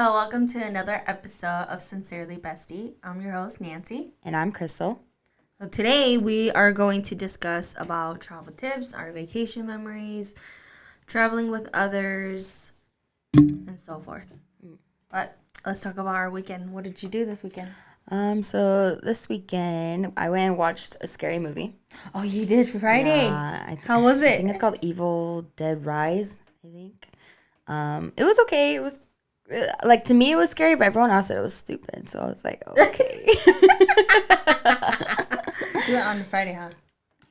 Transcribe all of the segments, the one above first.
Welcome to another episode of Sincerely Bestie. I'm your host, Nancy. And I'm Krystal. So today we are going to discuss about travel tips, our vacation memories, traveling with others, and so forth. But let's talk about our weekend. What did you do this weekend? So this weekend I went and watched a scary movie. Oh, you did for Friday? Yeah, How was it? I think it's called Evil Dead Rise, I think. It was okay. It was like, to me it was scary, but everyone else said it was stupid. So I was like, okay. You went on Friday, huh?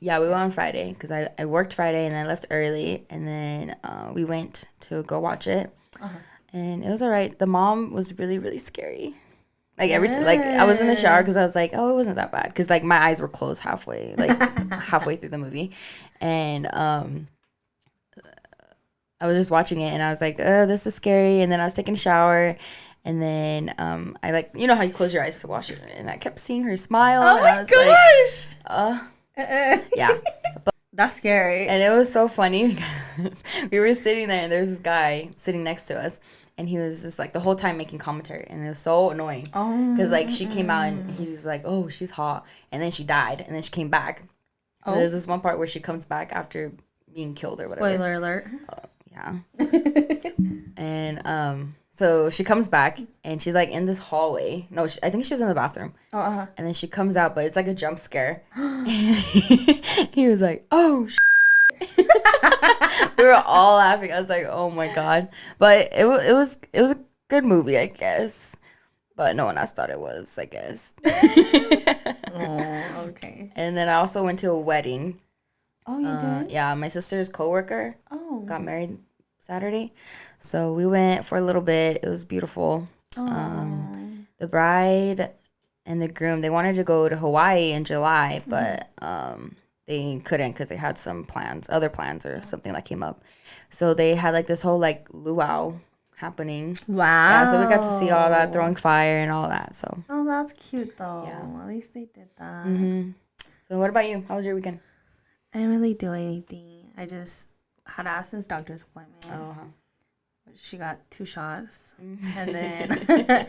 Yeah, we went on Friday because I worked Friday and I left early, and then we went to go watch it. And it was all right. The mom was really, really scary. Like I was in the shower because I was like, oh, it wasn't that bad, because like my eyes were closed halfway through the movie, and I was just watching it and I was like, oh, this is scary. And then I was taking a shower, and then I, like, you know how you close your eyes to watch it, and I kept seeing her smile. Oh and my I was gosh! yeah. That's scary. And it was so funny because we were sitting there and there was this guy sitting next to us, and he was just like the whole time making commentary, and it was so annoying because like she came out and he was like, oh, she's hot, and then she died, and then she came back. Oh. There's this one part where she comes back after being killed or whatever. Spoiler alert. Yeah. And so she comes back and she's like in this hallway. No, I think she's in the bathroom. And then she comes out, but it's like a jump scare. He was like, oh, we were all laughing. I was like, oh my god. But it was a good movie, I guess. But no one else thought it was, I guess. Oh, okay. And then I also went to a wedding. Oh, you did? Yeah, my sister's coworker got married Saturday. So we went for a little bit. It was beautiful. The bride and the groom, they wanted to go to Hawaii in July, but they couldn't because they had some other plans or something that came up. So they had like this whole like luau happening. Wow. Yeah, so we got to see all that, throwing fire and all that. So. Oh, that's cute though. Yeah. At least they did that. So what about you? How was your weekend? I didn't really do anything. I just had Aston's doctor's appointment. She got 2 shots, and then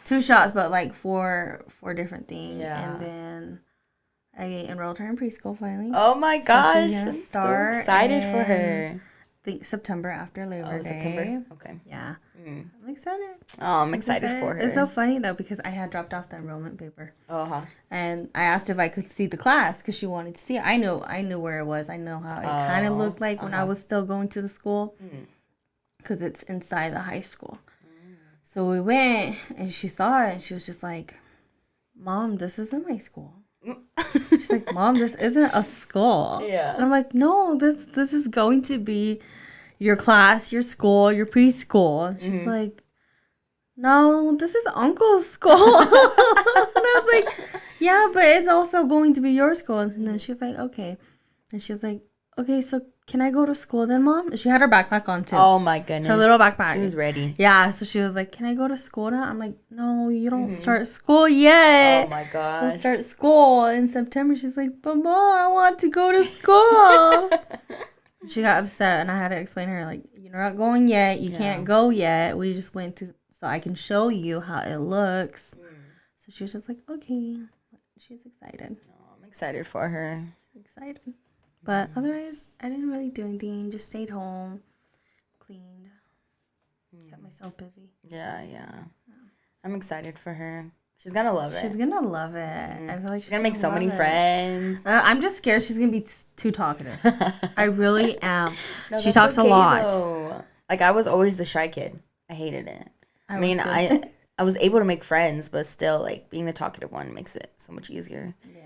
2 shots, but like four different things. Yeah. And then I enrolled her in preschool finally. Oh my gosh! So I'm so excited for her. I think September after Labor Day. September? Okay. Yeah. I'm excited. Oh, I'm excited for her. It's so funny though because I had dropped off the enrollment paper. And I asked if I could see the class because she wanted to see it. I knew where it was. I know how it kind of looked like when I was still going to the school. Because it's inside the high school. So we went, and she saw it, and she was just like, Mom, this isn't my school. She's like, Mom, this isn't a school. Yeah. And I'm like, no, this is going to be your class, your school, your preschool. And she's like, no, this is Uncle's school. And I was like, yeah, but it's also going to be your school. And then she's like, okay. And she's like, okay, so can I go to school then, Mom? She had her backpack on, too. Oh, my goodness. Her little backpack. She was ready. Yeah, so she was like, can I go to school now? I'm like, no, you don't start school yet. Oh, my gosh. You'll start school in September. She's like, but Mom, I want to go to school. She got upset, and I had to explain to her, like, you're not going yet. You can't go yet. We just went to, so I can show you how it looks. So she was just like, okay. She's excited. Oh, I'm excited for her. Excited. But otherwise, I didn't really do anything. Just stayed home, cleaned, kept myself busy. Yeah. I'm excited for her. She's going to love it. She's going to love it. I feel like she's going to make so many friends. I'm just scared she's going to be too talkative. I really am. No, she talks a lot. Though. Like, I was always the shy kid. I hated it. I mean, I was able to make friends, but still, like, being the talkative one makes it so much easier. Yeah.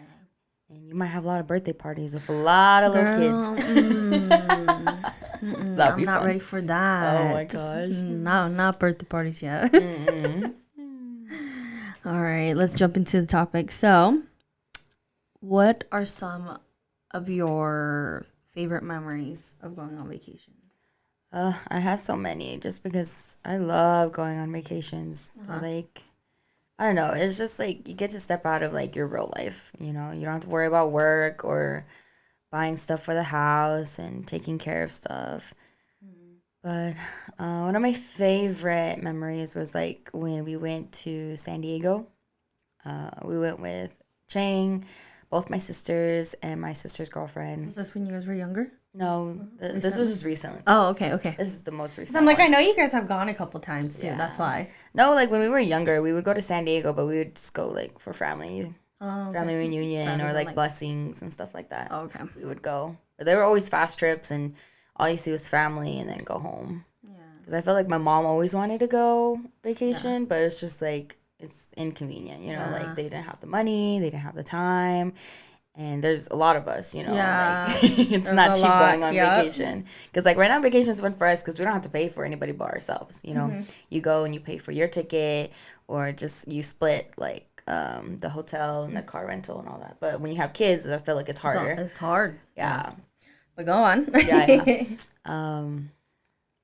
And you might have a lot of birthday parties with a lot of little kids. I'm not ready for that. Oh my gosh. No, not birthday parties yet. All right, let's jump into the topic. So, what are some of your favorite memories of going on vacation? I have so many just because I love going on vacations. Like, I don't know. It's just like you get to step out of like your real life. You know, you don't have to worry about work or buying stuff for the house and taking care of stuff. But one of my favorite memories was like when we went to San Diego. We went with Chang, both my sisters, and my sister's girlfriend. Was this when you guys were younger? No, this was just recently. Oh, okay. This is the most recent. I'm like, I know you guys have gone a couple times too. Yeah. That's why. No, like when we were younger, we would go to San Diego, but we would just go like for family reunion or like blessings and stuff like that. Oh, okay. We would go, but they were always fast trips, and all you see was family, and then go home. Yeah. Because I felt like my mom always wanted to go vacation, but it's just like it's inconvenient, you know. Like they didn't have the money, they didn't have the time. And there's a lot of us, you know. Yeah. Like, it's not cheap going on vacation. Because, like, right now, vacation is fun for us because we don't have to pay for anybody but ourselves, you know. Mm-hmm. You go and you pay for your ticket or just you split, like, the hotel and the car rental and all that. But when you have kids, I feel like it's harder. It's hard. Yeah. But go on. Yeah.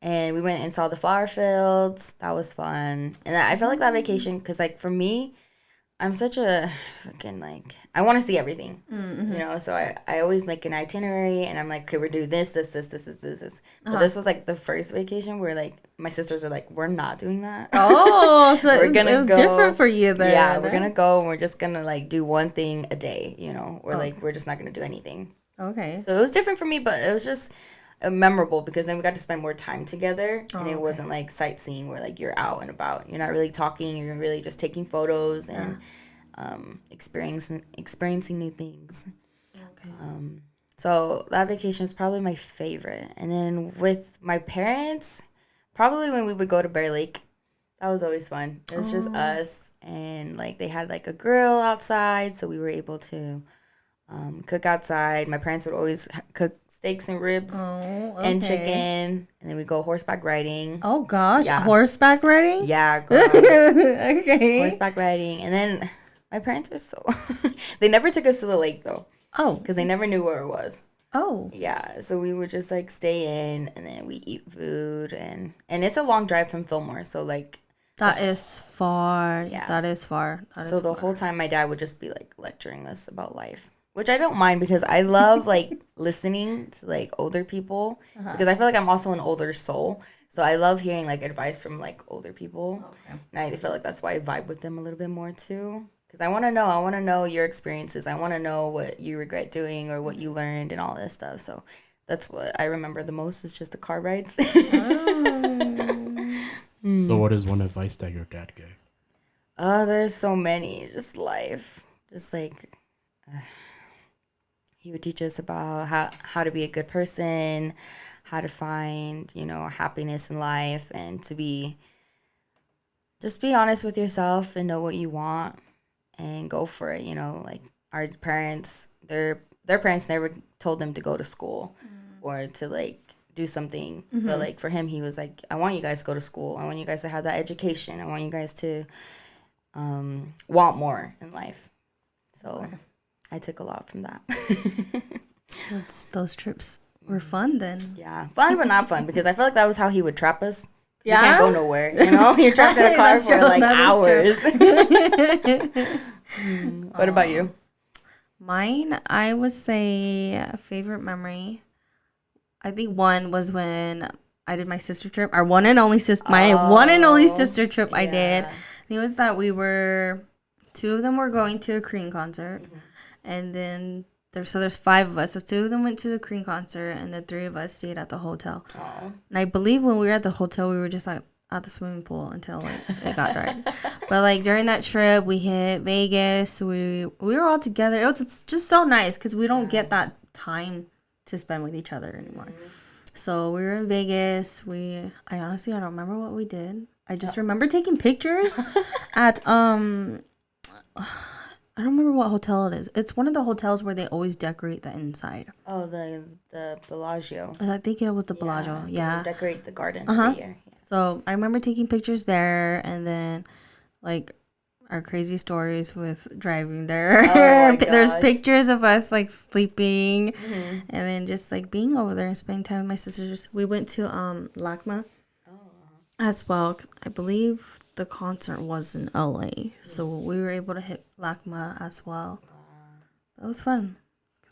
And we went and saw the flower fields. That was fun. And I felt like that vacation because, like, for me, I'm such a freaking, like, I want to see everything, you know, so I always make an itinerary, and I'm like, okay, we're doing this. But this was, like, the first vacation where, like, my sisters are like, we're not doing that. Oh, so it was different for you then. Yeah, we're going to go, and we're just going to, like, do one thing a day, you know, or, like, we're just not going to do anything. Okay. So it was different for me, but it was just memorable because then we got to spend more time together, and it wasn't like sightseeing where like you're out and about, you're not really talking, you're really just taking photos and experiencing new things. Okay. So that vacation is probably my favorite. And then with my parents, probably when we would go to Bear Lake, that was always fun. It was just us, and like they had like a grill outside, so we were able to cook outside. My parents would always cook steaks and ribs and chicken, and then we go horseback riding. Oh gosh, horseback riding? Yeah, girl. Okay. Horseback riding, and then my parents are so they never took us to the lake though. Oh, because they never knew where it was. Oh, yeah. So we would just like stay in, and then we eat food, and it's a long drive from Fillmore, so like. That is far. Yeah, that is far. So the whole time, my dad would just be like lecturing us about life. Which I don't mind because I love, like, listening to, like, older people. Because I feel like I'm also an older soul. So I love hearing, like, advice from, like, older people. Okay. And I feel like that's why I vibe with them a little bit more, too. Because I want to know. I want to know your experiences. I want to know what you regret doing or what you learned and all this stuff. So that's what I remember the most is just the car rides. So what is one advice that your dad gave? There's so many. Just life. Just, like... He would teach us about how to be a good person, how to find, you know, happiness in life, and to just be honest with yourself and know what you want and go for it. You know, like our parents, their parents never told them to go to school or to like do something. But like for him, he was like, I want you guys to go to school. I want you guys to have that education. I want you guys to want more in life. So... Okay. I took a lot from that. Those trips were fun then. Yeah, fun but not fun because I feel like that was how he would trap us. Yeah? You can't go nowhere, you know? You're trapped in a car for like hours. What about you? Mine, I would say favorite memory. I think one was when I did my sister trip. Our one and only sister, my one and only sister trip I did. I think it was that two of them were going to a Korean concert. And then there's 5 of us. So 2 of them went to the Korean concert, and the 3 of us stayed at the hotel. Aww. And I believe when we were at the hotel, we were just like at the swimming pool until like it got dark. But like during that trip, we hit Vegas. We were all together. It's just so nice because we don't get that time to spend with each other anymore. So we were in Vegas. I honestly don't remember what we did. I just remember taking pictures at I don't remember what hotel it is. It's one of the hotels where they always decorate the inside. Oh, the Bellagio. I think it was the Bellagio. Yeah. They decorate the garden every year. Yeah. So I remember taking pictures there, and then like our crazy stories with driving there. Oh there's pictures of us like sleeping, and then just like being over there and spending time with my sisters. We went to LACMA as well. 'Cause I believe the concert was in LA, so we were able to hit LACMA as well. It was fun.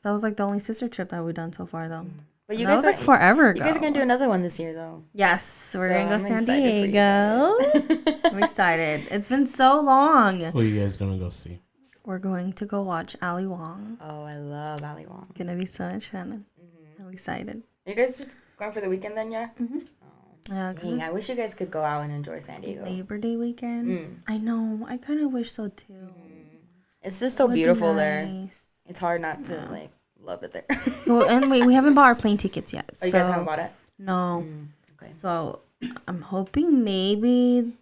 That was like the only sister trip that we've done so far, though. But you guys was like forever ago. You guys are going to do another one this year, though. Yes, we're going to go San Diego. I'm excited. It's been so long. Who are you guys going to go see? We're going to go watch Ali Wong. Oh, I love Ali Wong. It's going to be so much fun. I'm excited. Are you guys just going for the weekend then, yeah? Mm-hmm. Yeah, Dang, I wish you guys could go out and enjoy San Diego. Labor Day weekend. I know. I kind of wish so, too. It's just so beautiful there. It's hard not to, like, love it there. Well, and we haven't bought our plane tickets yet. Oh, you guys haven't bought it? No. Okay. So I'm hoping maybe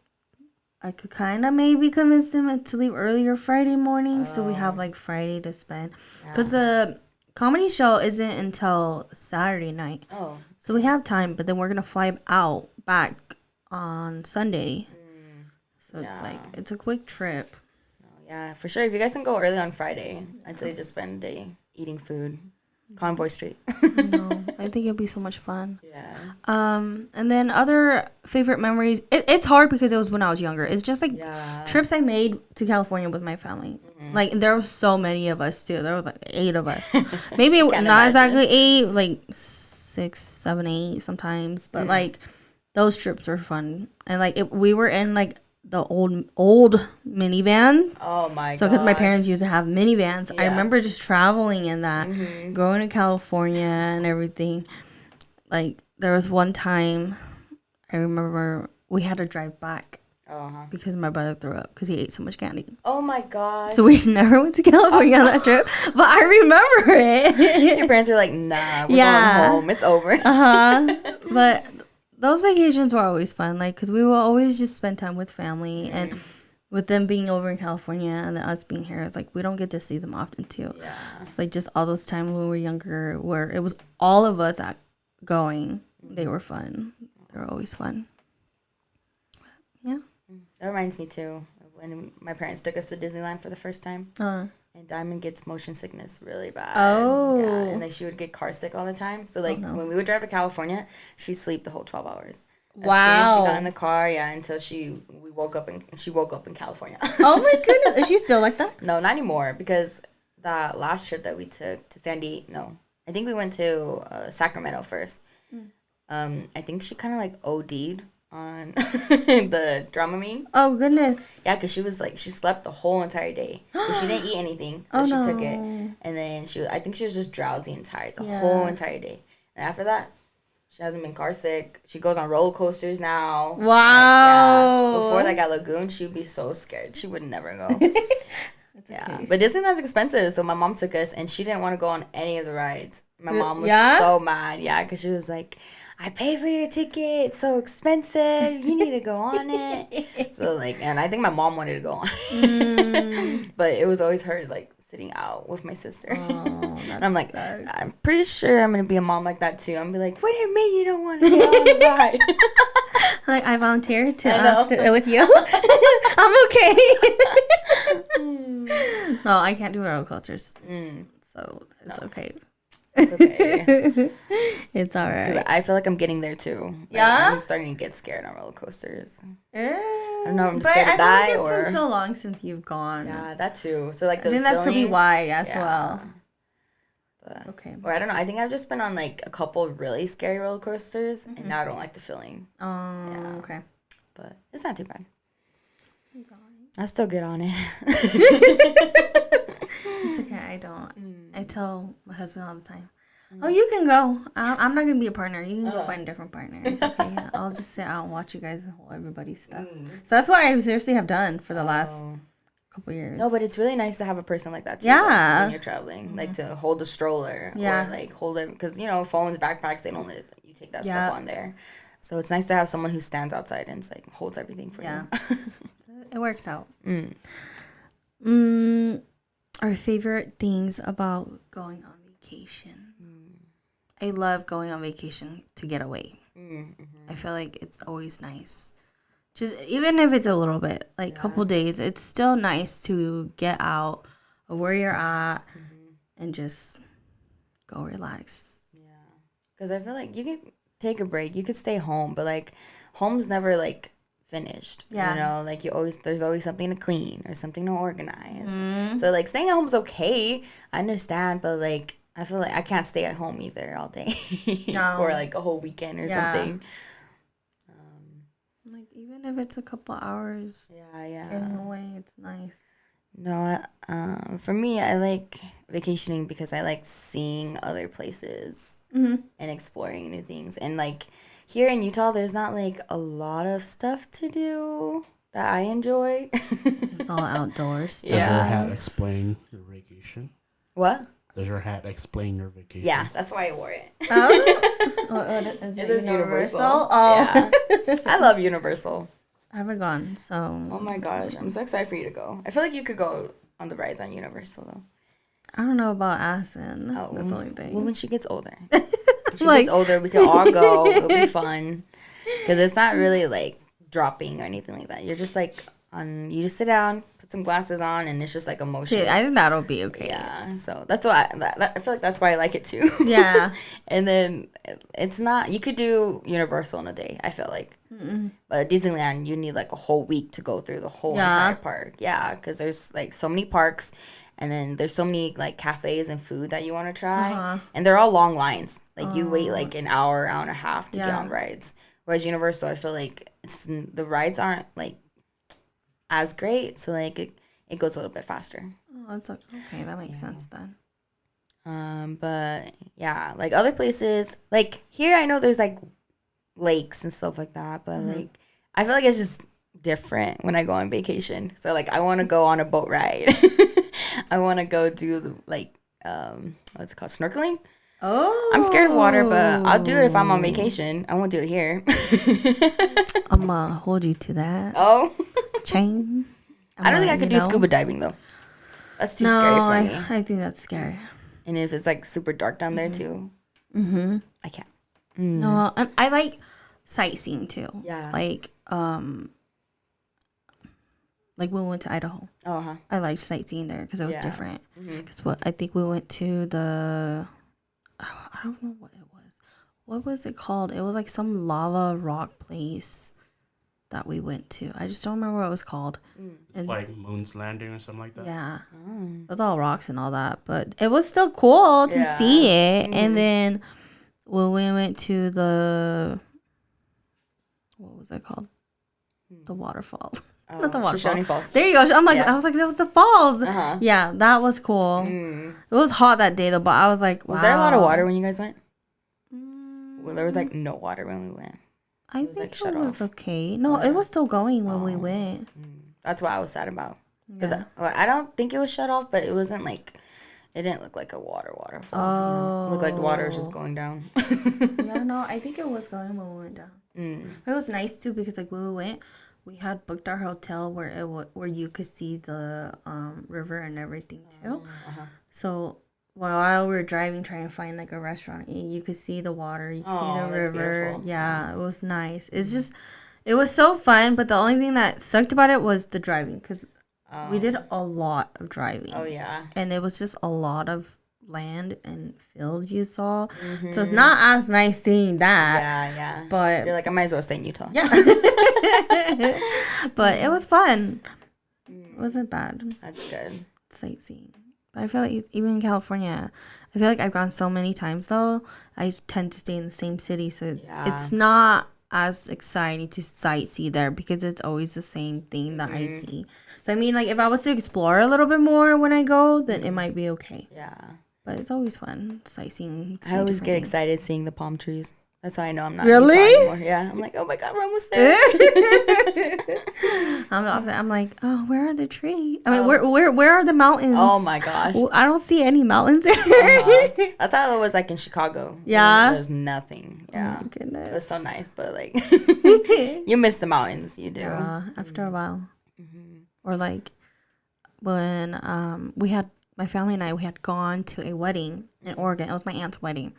I could kind of maybe convince them to leave earlier Friday morning, so we have like Friday to spend. Because the comedy show isn't until Saturday night. Oh. So we have time, but then we're gonna fly out back on Sunday. So it's like it's a quick trip. Yeah, for sure. If you guys can go early on Friday, I'd say just spend a day eating food. Convoy Street. No, I think it'd be so much fun. Yeah. And then other favorite memories. It's hard because it was when I was younger. It's just like trips I made to California with my family. Like there were so many of us too. There was like 8 of us. Maybe not exactly 8, like 6, 7, 8 sometimes. But like those trips were fun. And like we were in like the old minivan. Oh my god. So because my parents used to have minivans, I remember just traveling in that, going to California and everything. Like there was one time I remember we had to drive back because my brother threw up because he ate so much candy. Oh my god. So we never went to California on that trip, but I remember it. Your parents were like, nah, we're going home, it's over. But those vacations were always fun, like, because we will always just spend time with family, and with them being over in California and then us being here, it's like we don't get to see them often, too. Yeah. It's like just all those times when we were younger where it was all of us going. They were fun. They were always fun. Yeah. That reminds me, too, when my parents took us to Disneyland for the first time. And Diamond gets motion sickness really bad. Oh. Yeah, and like she would get car sick all the time. So like when we would drive to California, she'd sleep the whole 12 hours. As soon as she got in the car, until we woke up in California. Oh my goodness. Is she still like that? No, not anymore, because the last trip that we took to San Diego, I think we went to Sacramento first. I think she kind of like OD'd on the Dramamine. Oh goodness. Yeah, because she was like, she slept the whole entire day. But she didn't eat anything, so she took it. And then I think she was just drowsy and tired the whole entire day. And after that, she hasn't been car sick. She goes on roller coasters now. Wow. Before like at Lagoon, she'd be so scared. She would never go. Okay. But Disneyland's expensive, so my mom took us, and she didn't want to go on any of the rides. My mom was so mad, because she was like, I paid for your ticket. It's so expensive. You need to go on it. So, like, and I think my mom wanted to go on it. But it was always her, like, sitting out with my sister. Oh, and I'm like, sucks. I'm pretty sure I'm going to be a mom like that, too. I'm going to be like, what do you mean you don't want to go on the ride? Like, I volunteered to sit with you. I'm okay. No, I can't do roller coasters. So, it's okay. It's okay. It's all right. 'Cause I feel like I'm getting there too. Like, I'm starting to get scared on roller coasters. I don't know if I'm scared to die it's been so long since you've gone. Yeah, that too. So like I think that could be why as well. But it's okay. Or I don't know. I think I've just been on like a couple really scary roller coasters, and now I don't like the feeling. Oh, okay. But it's not too bad. It's all right. I'll still get on it. It's okay. I don't. I tell my husband all the time, oh, you can go. I'm not going to be a partner. You can go find a different partner. It's okay. I'll just sit out and watch you guys hold everybody's stuff. So that's what I seriously have done for the last couple years. No, but it's really nice to have a person like that too. Yeah. When you're traveling. Like to hold a stroller. Yeah. Or like hold it. Because, phones, backpacks, they don't let you take that stuff on there. So it's nice to have someone who stands outside and like holds everything for you. It works out. Our favorite things about going on vacation. I love going on vacation to get away. I feel like it's always nice. Just even if it's a little bit, like a couple days, it's still nice to get out of where you're at and just go relax. Yeah. Because I feel like you could take a break. You could stay home, but like home's never like finished. Like there's always something to clean or something to organize. So like staying at home's okay, I understand, but like I feel like I can't stay at home either all day. No. Or like a whole weekend or something. Like even if it's a couple hours. Yeah. Getting away, it's nice. No, for me, I like vacationing because I like seeing other places and exploring new things. And like here in Utah, there's not like a lot of stuff to do that I enjoy. It's all outdoors. Does your hat explain your vacation? What? Does your hat explain your vacation? Yeah, that's why I wore it. Oh, is it Universal? Oh, yeah. I love Universal. I haven't gone, so. Oh my gosh, I'm so excited for you to go. I feel like you could go on the rides on Universal though. I don't know about Asin. Oh, that's the only thing. Well, when she gets older, when she gets older, we can all go. It'll be fun because it's not really like dropping or anything like that. You're just like you just sit down, put some glasses on, and it's just like emotion. Yeah, I think that'll be okay. Yeah, so that's why I feel like that's why I like it too. Yeah, and then it's not. You could do Universal in a day. I feel like, but Disneyland you need like a whole week to go through the whole entire park. Yeah, because there's like so many parks, and then there's so many like cafes and food that you want to try, and they're all long lines. Like you wait like an hour and a half to get on rides. Whereas Universal, I feel like the rides aren't like as great, so like it goes a little bit faster. Oh, it's okay. That makes sense then. But yeah, like other places, like here, I know there's like lakes and stuff like that, but like I feel like it's just different when I go on vacation. So like I want to go on a boat ride. I want to go do like what's it called, snorkeling. Oh, I'm scared of water, but I'll do it if I'm on vacation. I won't do it here. I'm gonna hold you to that. Oh, chain. I don't think I could do scuba diving though. That's too scary for me. I think that's scary. And if it's like super dark down there too, I can't. No, and I like sightseeing too. Yeah, like when we went to Idaho. I liked sightseeing there because it was different. Because I think we went to the. I don't know what it was. What was it called? It was like some lava rock place that we went to. I just don't remember what it was called. It's like Moon's Landing or something like that. Yeah. It was all rocks and all that. But it was still cool to see it. And then when we went to the... What was it called? The waterfall. Not the waterfall. Falls. There you go. I'm like, I was like, that was the falls. Yeah, that was cool. It was hot that day though, but I was like, wow. Was there a lot of water when you guys went? Well, there was like no water when we went. I think it was okay. No, it was still going when we went. That's what I was sad about. Because I don't think it was shut off, but it wasn't like, it didn't look like a waterfall. Oh. It looked like the water was just going down. Yeah, no, I think it was going when we went down. It was nice too because like when we went, we had booked our hotel where where you could see the river and everything too. So while we were driving, trying to find like a restaurant, you could see the water, you could see the river. Yeah, it was nice. It's just, it was so fun. But the only thing that sucked about it was the driving because we did a lot of driving. Oh yeah, and it was just a lot of land and fields you saw. So it's not as nice seeing that. Yeah. But you're like, I might as well stay in Utah. Yeah. But it was fun. It wasn't bad. That's good. Sightseeing. But I feel like even in California, I feel like I've gone so many times though. I tend to stay in the same city, so it's not as exciting to sightsee there because it's always the same thing that I see. So I mean, like if I was to explore a little bit more when I go, then it might be okay. Yeah. But it's always fun sightseeing. I always get excited seeing the palm trees. That's how I know I'm not really anymore. Yeah, I'm like, oh my god, we're almost there. I'm like, oh, where are the trees? I mean, where are the mountains? Oh my gosh, I don't see any mountains there. That's how it was like in Chicago. Yeah, there's nothing. Yeah, oh my goodness. It was so nice, but like, you miss the mountains. You do. After a while, or like when my family and we had gone to a wedding in Oregon. It was my aunt's wedding.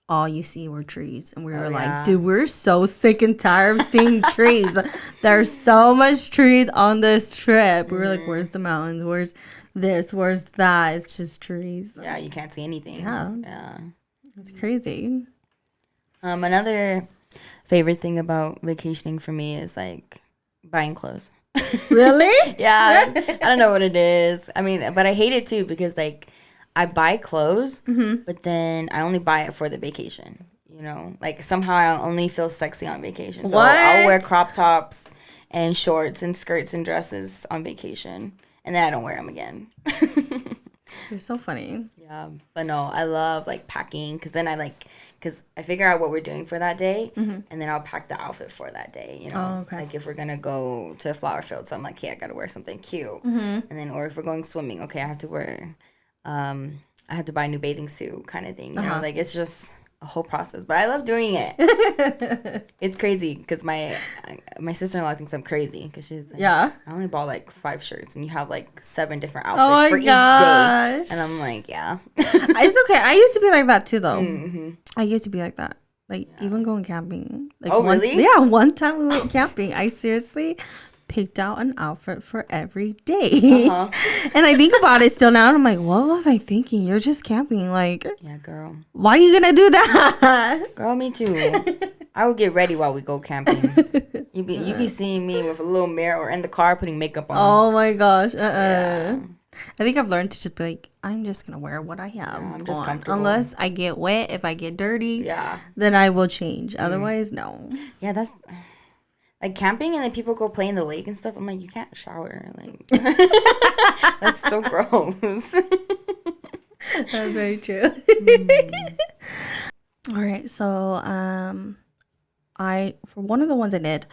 All you see were trees. And we were like, dude, we're so sick and tired of seeing trees. There's so much trees on this trip. We were like, where's the mountains? Where's this? Where's that? It's just trees. Yeah, you can't see anything. Yeah. It's crazy. Another favorite thing about vacationing for me is like buying clothes. Really? Yeah. I don't know what it is. I mean, but I hate it too because like I buy clothes, but then I only buy it for the vacation. You know, like somehow I only feel sexy on vacation. So I'll wear crop tops and shorts and skirts and dresses on vacation, and then I don't wear them again. You're so funny. Yeah, but no, I love like packing because then because I figure out what we're doing for that day, and then I'll pack the outfit for that day. You know, like if we're gonna go to a flower field, so I'm like, hey, I gotta wear something cute, and then or if we're going swimming, okay, I have to wear, I have to buy a new bathing suit, kind of thing. You know, like it's just a whole process, but I love doing it. It's crazy because my sister-in-law thinks I'm crazy because she's like, I only bought like 5 shirts and you have like 7 different outfits for each day, and I'm like, it's okay. I used to be like that too, though. I used to be like that, like even going camping. Like, really? One time we went camping, I seriously picked out an outfit for every day. And I think about it still now, and I'm like, what was I thinking? You're just camping, like, yeah, girl, why are you gonna do that? Girl, me too. I would get ready while we go camping. You be seeing me with a little mirror or in the car putting makeup on. Oh my gosh. Yeah. I think I've learned to just be like, I'm just gonna wear what I have. Yeah, I'm just comfortable. Unless I get wet, if I get dirty, then I will change. Otherwise, no. Yeah, that's like camping, and then people go play in the lake and stuff. I'm like, you can't shower. Like, that's so gross. That's very true. All right, so for one of the ones I did,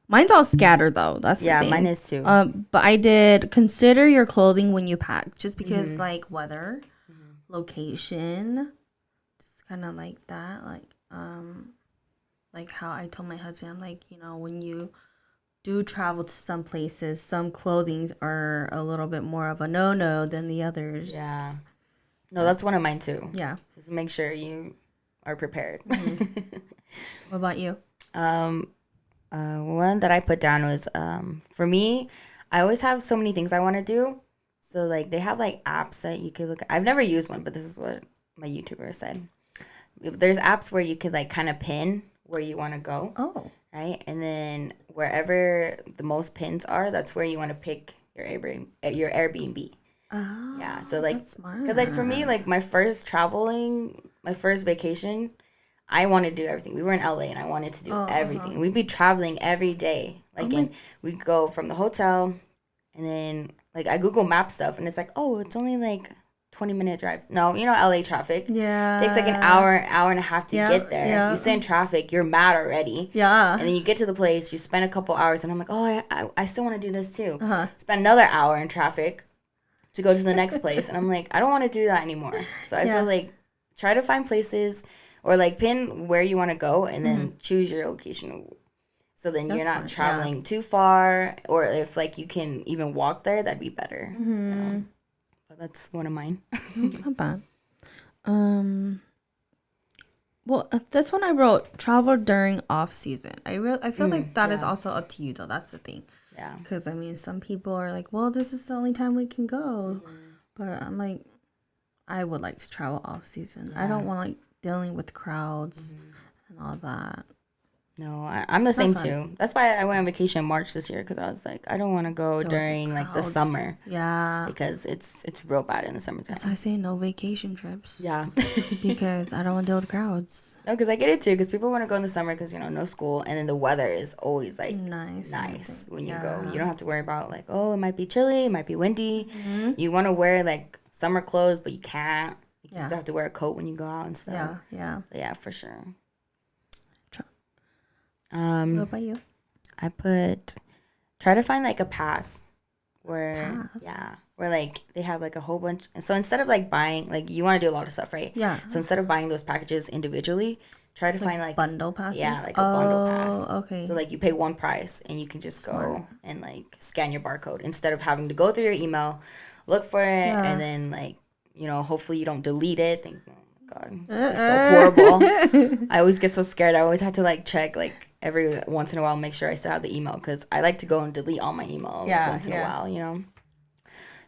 mine's all scattered though. That's the thing. Mine is too. But I did consider your clothing when you pack, just because like weather, location, just kind of like that. Like how I told my husband, I'm like, you know, when you do travel to some places, some clothings are a little bit more of a no than the others. Yeah. No, that's one of mine too. Yeah. Just make sure you are prepared. What about you? One that I put down was for me, I always have so many things I want to do. So like they have like apps that you could look at. I've never used one, but this is what my YouTuber said. There's apps where you could like kind of pin where you want to go. Oh. Right? And then wherever the most pins are, that's where you want to pick your Airbnb. Oh. Yeah. So like, because like for me, like my first vacation, I wanted to do everything. We were in LA and I wanted to do everything. We'd be traveling every day. Like, and we'd go from the hotel and then like I Google Map stuff and it's like, oh, it's only like 20-minute drive. No, you know, LA traffic. Yeah. It takes like an hour and a half to get there. Yeah. You sit in traffic, you're mad already. Yeah. And then you get to the place, you spend a couple hours, and I'm like, oh, I still want to do this too. Spend another hour in traffic to go to the next place. And I'm like, I don't want to do that anymore. So I feel like try to find places or like pin where you want to go and then choose your location. So then you're not traveling too far, or if like you can even walk there, that'd be better. You know? That's one of mine. That's not bad. Well, this one I wrote travel during off season. I feel like that is also up to you though. That's the thing. Yeah. Because I mean, some people are like, well, this is the only time we can go, but I'm like, I would like to travel off season. I don't want like dealing with crowds and all that. No, I'm the same too. That's why I went on vacation in March this year, because I was like, I don't want to go during like the summer. Yeah. Because it's real bad in the summertime. That's why I say no vacation trips. Yeah. Because I don't want to deal with crowds. No, because I get it too, because people want to go in the summer because, you know, no school. And then the weather is always like nice when you go. You don't have to worry about like, oh, it might be chilly, it might be windy. You want to wear like summer clothes, but you can't. You still have to wear a coat when you go out and stuff. Yeah. But yeah, for sure. What about you? I try to find like a pass where where like they have like a whole bunch. And so instead of like buying, like you want to do a lot of stuff, right? Yeah. So instead of buying those packages individually, try to find like bundle passes. Yeah, like a bundle pass. Okay. So like you pay one price and you can just go and like scan your barcode instead of having to go through your email, look for it, and then like, you know, hopefully you don't delete it. Think, oh my God, it's so horrible. I always get so scared. I always have to like check like every once in a while, make sure I still have the email, because I like to go and delete all my email once in a while, you know.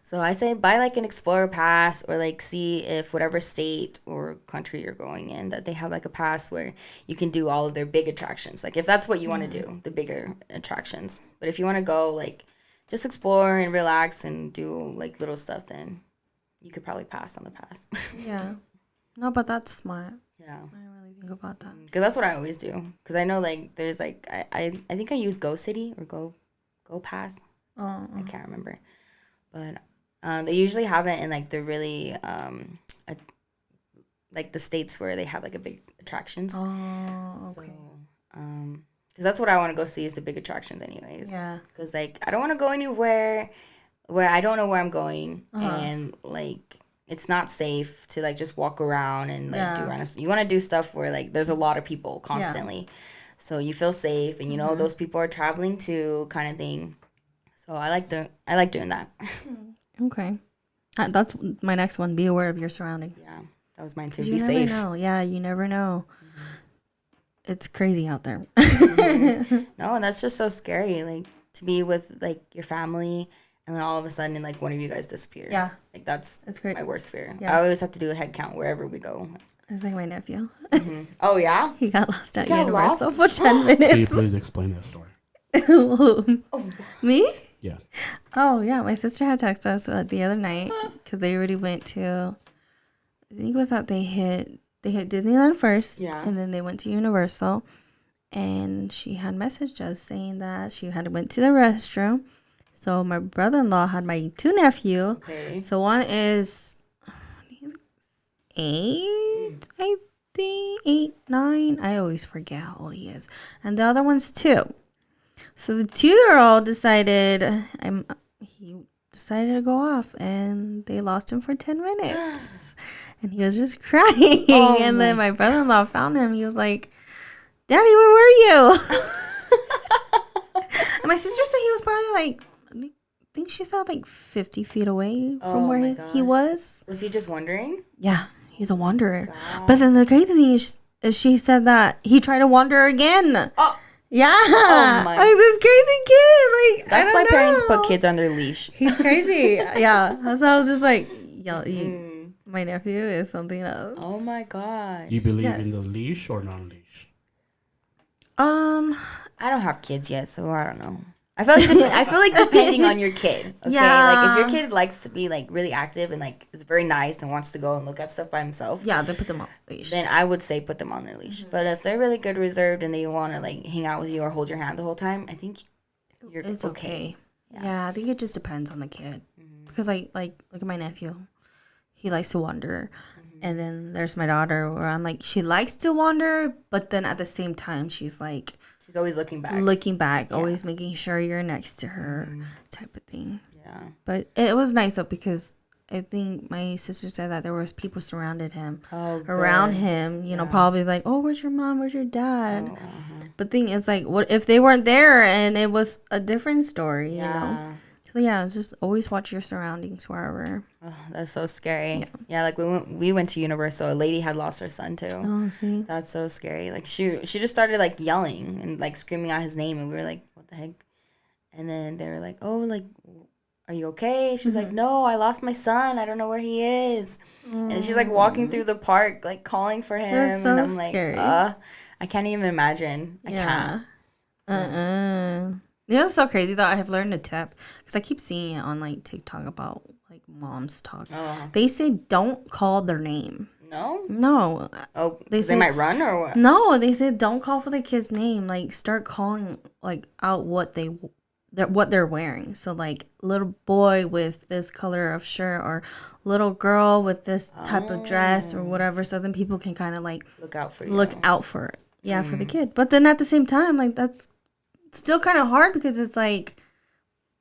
So I say buy like an Explorer pass, or like see if whatever state or country you're going in that they have like a pass where you can do all of their big attractions. Like if that's what you want to do, the bigger attractions. But if you want to go like just explore and relax and do like little stuff, then you could probably pass on the pass. Yeah. No, but that's smart. Yeah. I didn't really think about that. Because that's what I always do. Because I know, like, there's, like, I think I use Go City or Go Pass. I can't remember. But they usually have it in, like, the really, like, the states where they have, like, a big attractions. Oh, okay. So, because that's what I want to go see is the big attractions anyways. Yeah. Because, like, I don't want to go anywhere where I don't know where I'm going. And, like, it's not safe to, like, just walk around and, like, do random stuff. You want to do stuff where, like, there's a lot of people constantly. Yeah. So you feel safe and, you know, those people are traveling too kind of thing. So I like doing that. Okay. That's my next one. Be aware of your surroundings. Yeah. That was mine too. Be you safe. Never know. Yeah, you never know. It's crazy out there. No, and that's just so scary. Like, to be with, like, your family and then all of a sudden, like, one of you guys disappear. Yeah. Like, that's great. my worst fear. Yeah. I always have to do a head count wherever we go. It's like my nephew. Oh, yeah? He got lost at Universal for 10 minutes. Can you please explain that story? Me? Yeah. Oh, yeah. My sister had texted us the other night because they already went to, I think it was that they hit Disneyland first. Yeah. And then they went to Universal. And she had messaged us saying that she went to the restroom. So my brother-in-law had my two nephews. Okay. So one is 8, I think, 8, 9. I always forget how old he is. And the other one's 2. So the 2-year-old decided to go off, and they lost him for 10 minutes. And he was just crying. And then my brother-in-law found him. He was like, Daddy, where were you? And my sister said he was probably like, I think she said like 50 feet away from where he was. Was he just wandering? Yeah, he's a wanderer. God. But then the crazy thing is she said that he tried to wander again. Oh. Yeah. Oh my. Like this crazy kid. Like, that's why parents put kids on their leash. He's crazy. Yeah. So I was just like, my nephew is something else. Oh my gosh. You believe in the leash or non-leash? I don't have kids yet, so I don't know. I feel like depending on your kid. Okay, like if your kid likes to be like really active and like is very nice and wants to go and look at stuff by himself, then put them on leash. Then I would say put them on their leash. But if they're really good reserved and they want to like hang out with you or hold your hand the whole time, I think it's okay. Yeah, I think it just depends on the kid because like look at my nephew, he likes to wander. And then there's my daughter where I'm like, she likes to wander, but then at the same time, she's like... She's always looking back. Always making sure you're next to her type of thing. Yeah. But it was nice, though, because I think my sister said that there was people surrounded him, around him, you know, probably like, oh, where's your mom? Where's your dad? But the thing is, like, what if they weren't there and it was a different story, you know? So, yeah, it's just always watch your surroundings wherever. Oh, that's so scary. Yeah, like we went to Universal. A lady had lost her son too. Oh, see, that's so scary. Like she just started like yelling and like screaming out his name, and we were like, "What the heck?" And then they were like, "Oh, like, are you okay?" She's like, "No, I lost my son. I don't know where he is." And she's like walking through the park, like calling for him. That's so and I'm scary. like, I can't even imagine. I can't. You know, it's so crazy though. I have learned a tip because I keep seeing it on like TikTok about like moms talk. They say don't call their name. No. Oh, they might run or what? No, they said don't call for the kid's name. Like start calling like out what they're wearing. So like little boy with this color of shirt or little girl with this type of dress or whatever. So then people can kind of like look out for it. Yeah, for the kid. But then at the same time, like that's still kind of hard because it's like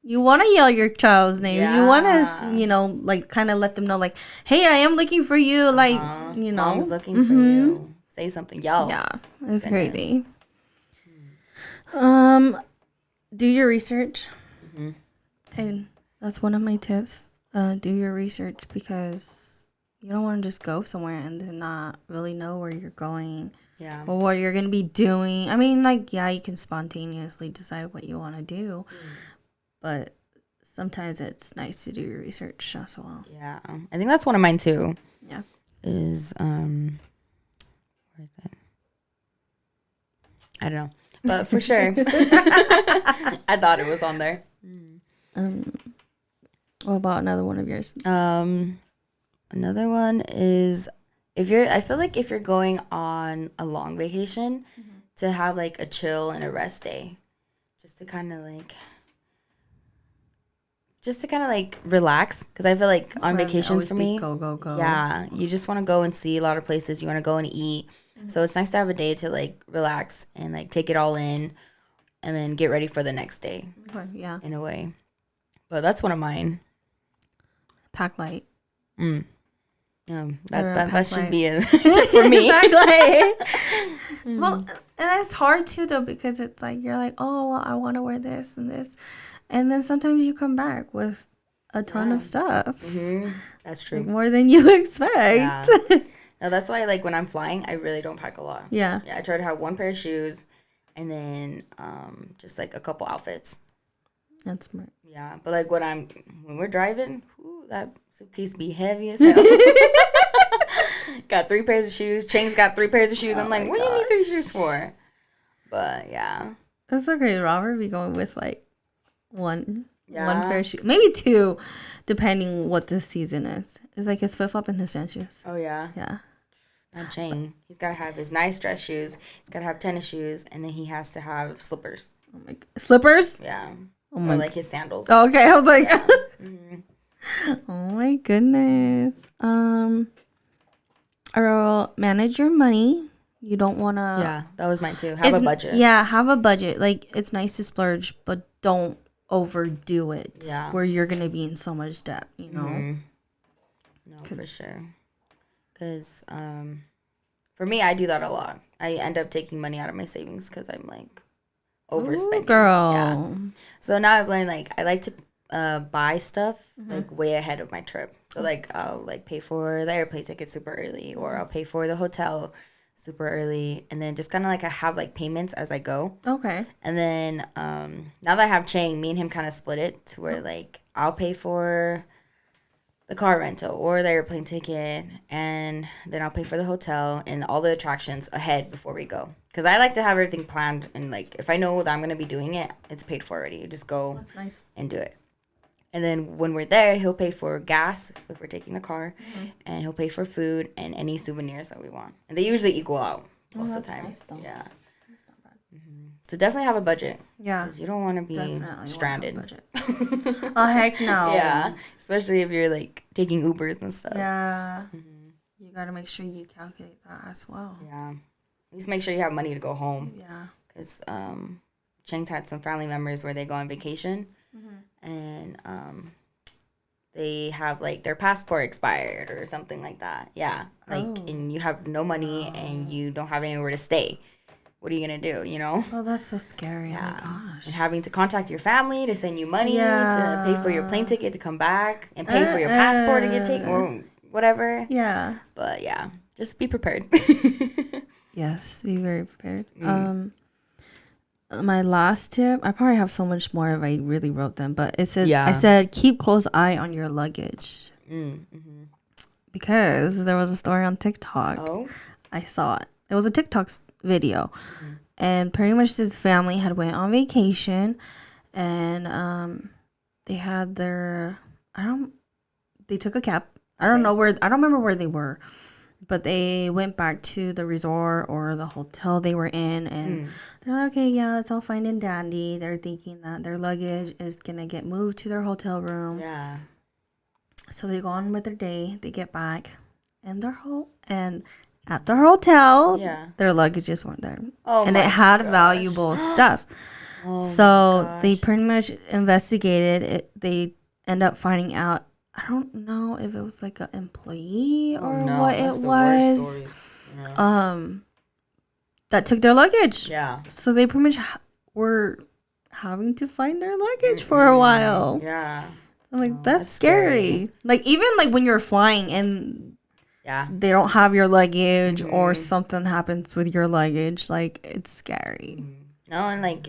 you want to yell your child's name. You want to, you know, like kind of let them know like, hey, I am looking for you. Like, you know. Mom's looking for you. Say something. Yell. Yeah, it's crazy. Do your research. And that's one of my tips. Do your research because you don't want to just go somewhere and then not really know where you're going. Yeah. Or what you're going to be doing. I mean, like, yeah, you can spontaneously decide what you want to do. But sometimes it's nice to do your research as well. Yeah. I think that's one of mine, too. Yeah. Is, where is that? I don't know. But for sure. I thought it was on there. What about another one of yours? Another one is I feel like if you're going on a long vacation, to have like a chill and a rest day, just to kind of like relax, because I feel like on vacations for me, go. Yeah, you just want to go and see a lot of places. You want to go and eat, so it's nice to have a day to like relax and like take it all in, and then get ready for the next day. Okay, yeah, in a way. But that's one of mine. Pack light. That should be it for me. Well, and it's hard too though, because it's like you're like, oh well, I want to wear this and this, and then sometimes you come back with a ton of stuff. That's true. Like more than you expect. Yeah. No, that's why like when I'm flying, I really don't pack a lot. Yeah. I try to have one pair of shoes, and then just like a couple outfits. That's smart. Yeah, but like when we're driving, that suitcase be heavy as hell. Got 3 pairs of shoes. Chain's got 3 pairs of shoes. I'm like, what do you need 3 shoes for? But yeah, that's okay. Robert be going with like one pair of shoes, maybe 2, depending what the season is. It's like his flip flop and his tennis shoes. Oh yeah. Not Chain. He's gotta have his nice dress shoes. He's gotta have tennis shoes, and then he has to have slippers. Oh my slippers. Yeah. Or like his sandals. Oh, okay, I was like, oh my goodness. Manage your money. You don't want to. Yeah, that was mine too. Have a budget. Yeah, have a budget. Like, it's nice to splurge, but don't overdo it. Yeah. Where you're going to be in so much debt, you know? No, for sure. Because for me, I do that a lot. I end up taking money out of my savings because I'm like overspending. Ooh, girl. Yeah. So now I've learned like I like to buy stuff like way ahead of my trip. So like I'll like pay for the airplane ticket super early, or I'll pay for the hotel super early, and then just kind of like I have like payments as I go. Okay. And then now that I have Chang, me and him kind of split it to where like I'll pay for the car rental or the airplane ticket, and then I'll pay for the hotel and all the attractions ahead before we go. Because I like to have everything planned, and like if I know that I'm going to be doing it, it's paid for already. You just go That's nice. and do it. And then when we're there, he'll pay for gas if we're taking the car, and he'll pay for food and any souvenirs that we want. And they usually equal out most of the time. Nice, yeah. That's not bad. So definitely have a budget. Yeah. Because you don't want to be stranded. Oh, heck no. Yeah. Especially if you're like taking Ubers and stuff. Yeah. You got to make sure you calculate that as well. Yeah. At least make sure you have money to go home. Yeah. Because Cheng's had some family members where they go on vacation. And they have like their passport expired or something like that. Yeah, like and you have no money and you don't have anywhere to stay. What are you gonna do? You know? Oh, that's so scary. Yeah. Oh my gosh. And having to contact your family to send you money to pay for your plane ticket to come back and pay for your passport to get taken or whatever. Yeah. But yeah, just be prepared. Yes, be very prepared. My last tip, I probably have so much more if I really wrote them, but it said, I said, keep close eye on your luggage. Because there was a story on TikTok. Oh. I saw it. It was a TikTok video. And pretty much this family had went on vacation, and they had they took a cab. I don't remember where they were. But they went back to the resort or the hotel they were in, and they're like, okay, yeah, it's all fine and dandy. They're thinking that their luggage is going to get moved to their hotel room. Yeah. So they go on with their day. They get back, and at their hotel, their luggages weren't there. Oh, and it had valuable stuff. Oh, so they pretty much investigated it. They end up finding out, I don't know if it was like an employee or what it was. Yeah. That took their luggage. Yeah. So they pretty much were having to find their luggage for a while. Yeah. I'm like, that's scary. Like, even like when you're flying and they don't have your luggage or something happens with your luggage, like, it's scary. No, and like,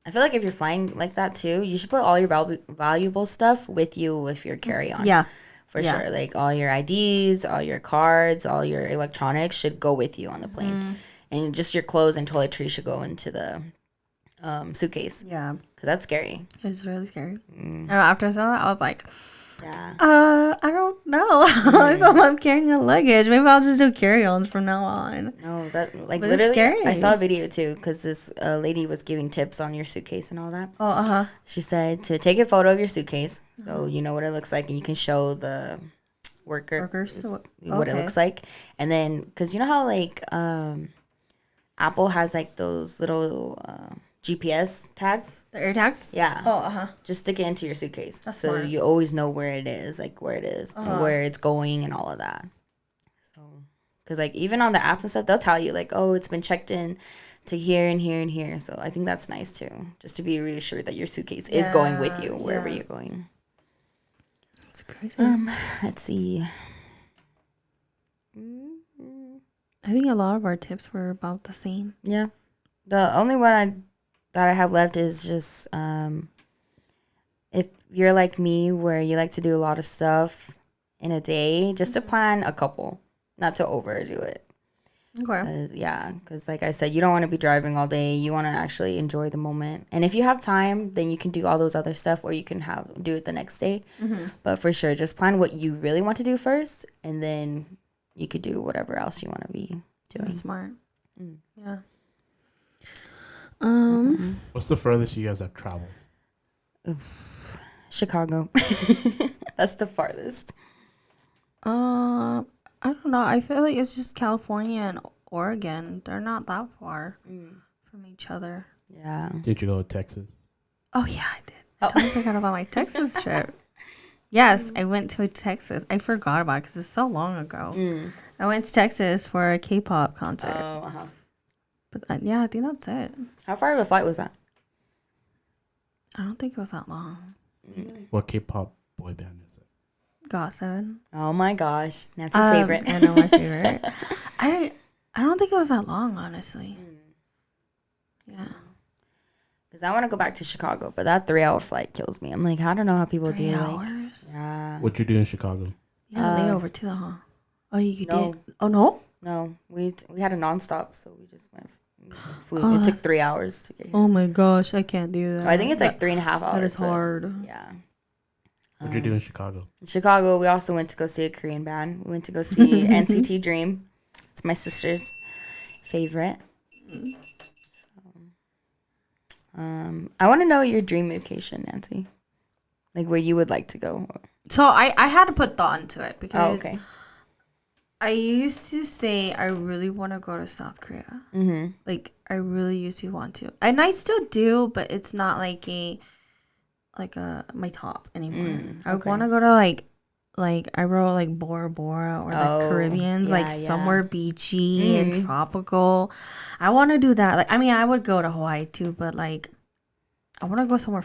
I feel like if you're flying like that too, you should put all your valuable stuff with you with your carry-on. Yeah. For sure. Like all your IDs, all your cards, all your electronics should go with you on the plane. And just your clothes and toiletries should go into the suitcase. Yeah. Because that's scary. It's really scary. And after I saw that, I was like, Yeah. I don't know if I'm carrying a luggage. Maybe I'll just do carry-ons from now on. No, that like But literally, I saw a video too because this lady was giving tips on your suitcase and all that. Oh, She said to take a photo of your suitcase so you know what it looks like and you can show the workers what it looks like, and then because you know how like Apple has like those little GPS tags. The air tags? Yeah. Oh, Just stick it into your suitcase. That's so smart. You always know where it is, and where it's going and all of that. So, because like even on the apps and stuff, they'll tell you like, oh, it's been checked in to here and here and here. So I think that's nice too, just to be reassured that your suitcase is going with you wherever you're going. That's crazy. Let's see. I think a lot of our tips were about the same. Yeah. The only one that I have left is just if you're like me where you like to do a lot of stuff in a day, just to plan a couple, not to overdo it. Okay. Because like I said, you don't want to be driving all day. You want to actually enjoy the moment. And if you have time, then you can do all those other stuff, or you can do it the next day. But for sure, just plan what you really want to do first, and then you could do whatever else you want to be doing. That's smart. Yeah. What's the furthest you guys have traveled? Chicago. That's the farthest. I don't know. I feel like it's just California and Oregon. They're not that far from each other. Yeah. Did you go to Texas? Oh, yeah, I did. I totally forgot about my Texas trip. Yes, I went to Texas. I forgot about it because it's so long ago. I went to Texas for a K-pop concert. Oh, But yeah, I think that's it. How far of a flight was that? I don't think it was that long. What K-pop boy band is it? GOT7. Oh my gosh, Nancy's favorite. I know my favorite. I don't think it was that long, honestly. Yeah. Because I want to go back to Chicago, but that 3-hour flight kills me. I'm like, I don't know how people 3 do hours? Yeah. What'd you do in Chicago? Yeah, layover too, huh? Oh, you No. did? Oh, no? No, we had a nonstop, so we just flew. It took 3 hours to get here. Oh my gosh, I can't do that. I think it's like 3.5 hours. That is hard. Yeah. What'd you do in Chicago? In Chicago, we also went to go see a Korean band. We went to go see NCT Dream. It's my sister's favorite. I want to know your dream vacation, Nancy. Like where you would like to go. So I had to put thought into it because okay. I used to say I really want to go to South Korea. Like I really used to want to, and I still do, but it's not like my top anymore. I want to go to like I wrote like Bora Bora or the Caribbeans, like somewhere beachy and tropical. I want to do that. Like I mean, I would go to Hawaii too, but like I want to go somewhere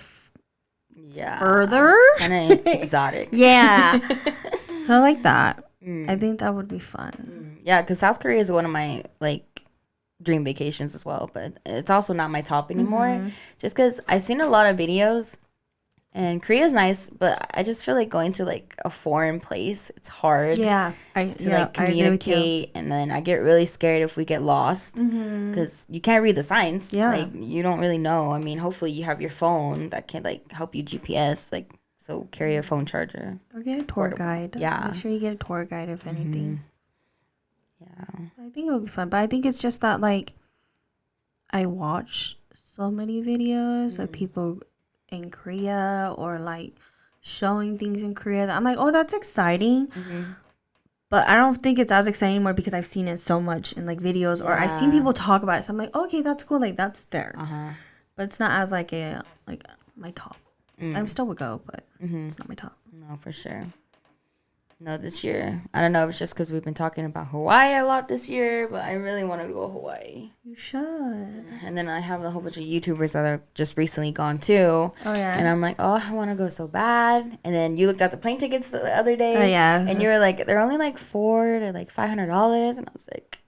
further, kind of exotic. Yeah, so I like that. I think that would be fun. Yeah, because South Korea is one of my like dream vacations as well, but it's also not my top anymore. Just because I've seen a lot of videos. And Korea's nice, but I just feel like going to like a foreign place, it's hard. Yeah, to communicate, and then I get really scared if we get lost because you can't read the signs. Yeah, like you don't really know. I mean, hopefully you have your phone that can like help you GPS. Like so, carry a phone charger or get a tour guide. Yeah, make sure you get a tour guide if anything. Yeah, I think it would be fun, but I think it's just that like I watch so many videos of people in Korea or like showing things in Korea that I'm like, oh, that's exciting. But I don't think it's as exciting anymore because I've seen it so much in like videos or I've seen people talk about it. So I'm like, okay, that's cool. Like that's there. But it's not as like my top. I still would go, but it's not my top. No, for sure. No, this year. I don't know if it's just because we've been talking about Hawaii a lot this year, but I really want to go to Hawaii. You should. And then I have a whole bunch of YouTubers that have just recently gone too. Oh, yeah. And I'm like, oh, I want to go so bad. And then you looked at the plane tickets the other day. Oh, yeah. And you were like, they're only like $400 to like $500. And I was like,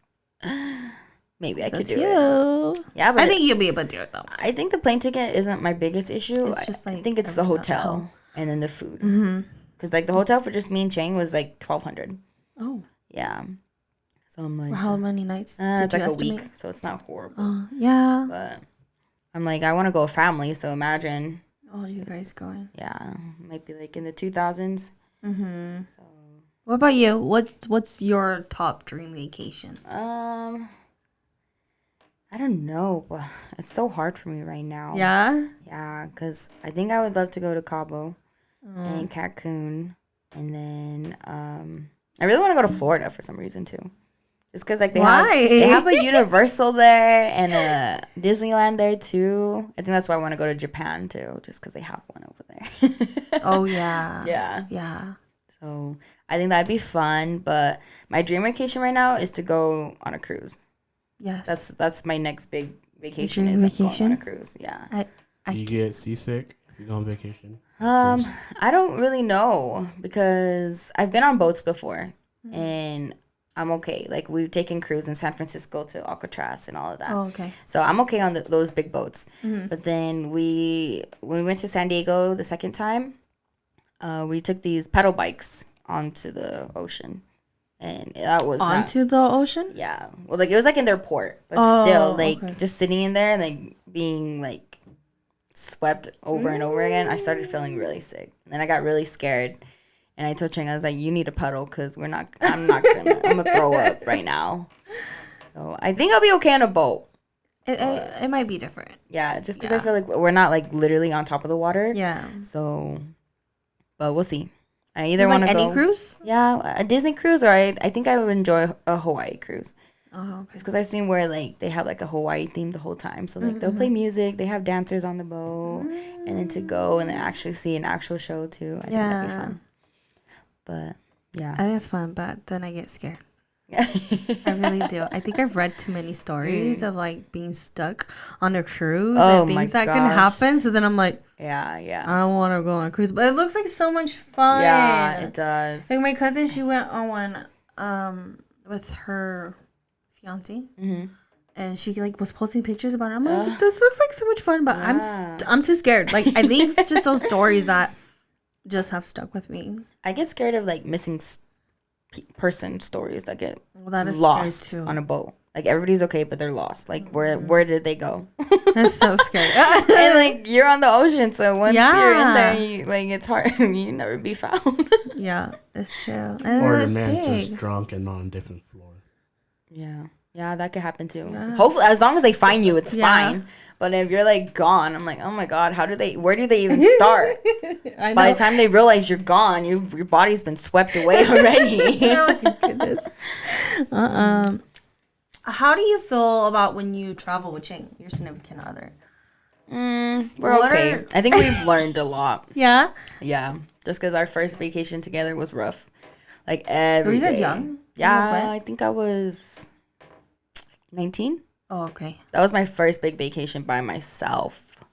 maybe I could do it. Yeah, but I think you'll be able to do it though. I think the plane ticket isn't my biggest issue. It's just like I think it's the hotel and then the food. Because, like, the hotel for just me and Chang was, like, $1,200. Oh. Yeah. So I'm like... For how many nights it's like a week, so it's not horrible. Yeah. But I'm like, I want to go family, so imagine... Oh, Oh, you guys going? Yeah, might be like in the 2000s. So. What about you? What's your top dream vacation? I don't know, but it's so hard for me right now. Yeah? Yeah, because I think I would love to go to Cabo and Cancun. And then I really want to go to Florida for some reason, too. Just because, like, they have a Universal there and a Disneyland there, too. I think that's why I want to go to Japan, too, just because they have one over there. Oh, yeah. Yeah. Yeah. So I think that'd be fun. But my dream vacation right now is to go on a cruise. Yes. That's my next big vacation. Dream vacation? Going on a cruise. Yeah. Do you get seasick if you go on vacation? I don't really know because I've been on boats before and I'm okay. Like we've taken cruise in San Francisco to Alcatraz and all of that. Oh, okay. So I'm okay on those big boats. But then when we went to San Diego the second time, we took these pedal bikes onto the ocean. And that was onto the ocean? Yeah. Well, like it was like in their port, but still like just sitting in there and like being like swept over and over again. I started feeling really sick. And then I got really scared. And I told Cheng, I was like, you need a puddle because I'm gonna throw up right now. So I think I'll be okay on a boat. It might be different. Yeah, just because I feel like we're not like literally on top of the water. Yeah. So, but we'll see. I either want to go any cruise. Yeah, a Disney cruise, or I think I would enjoy a Hawaii cruise. Oh, okay. Because I've seen where like they have like a Hawaii theme the whole time. So like they'll play music, they have dancers on the boat, and then to go and then actually see an actual show too. I think that'd be fun. But yeah, I think it's fun, but then I get scared. I really do. I think I've read too many stories of like being stuck on a cruise and things that can happen. So then I'm like, yeah, I don't want to go on a cruise, but it looks like so much fun. Yeah, it does. Like my cousin, she went on one with her fiance, and she like was posting pictures about it. I'm like, this looks like so much fun, but I'm too scared. Like I think it's just those stories that just have stuck with me. I get scared of like missing person stories that get that is lost on a boat. Like everybody's okay, but they're lost. Like where did they go? That's so scary. And like you're on the ocean, so once you're in there, like it's hard. You never be found. Yeah, it's true. Or the man's just drunk and on a different floor. Yeah, that could happen too. Yeah. Hopefully, as long as they find you, it's fine. But if you're like gone, I'm like, oh my god, where do they even start? By the time they realize you're gone, your body's been swept away already. Oh my goodness. How do you feel about when you travel with Cheng, your significant other? We're okay. I think we've learned a lot. Yeah? Yeah. Just because our first vacation together was rough. Like every day. Were you guys young? Yeah, I think I was 19. Oh, okay. That was my first big vacation by myself.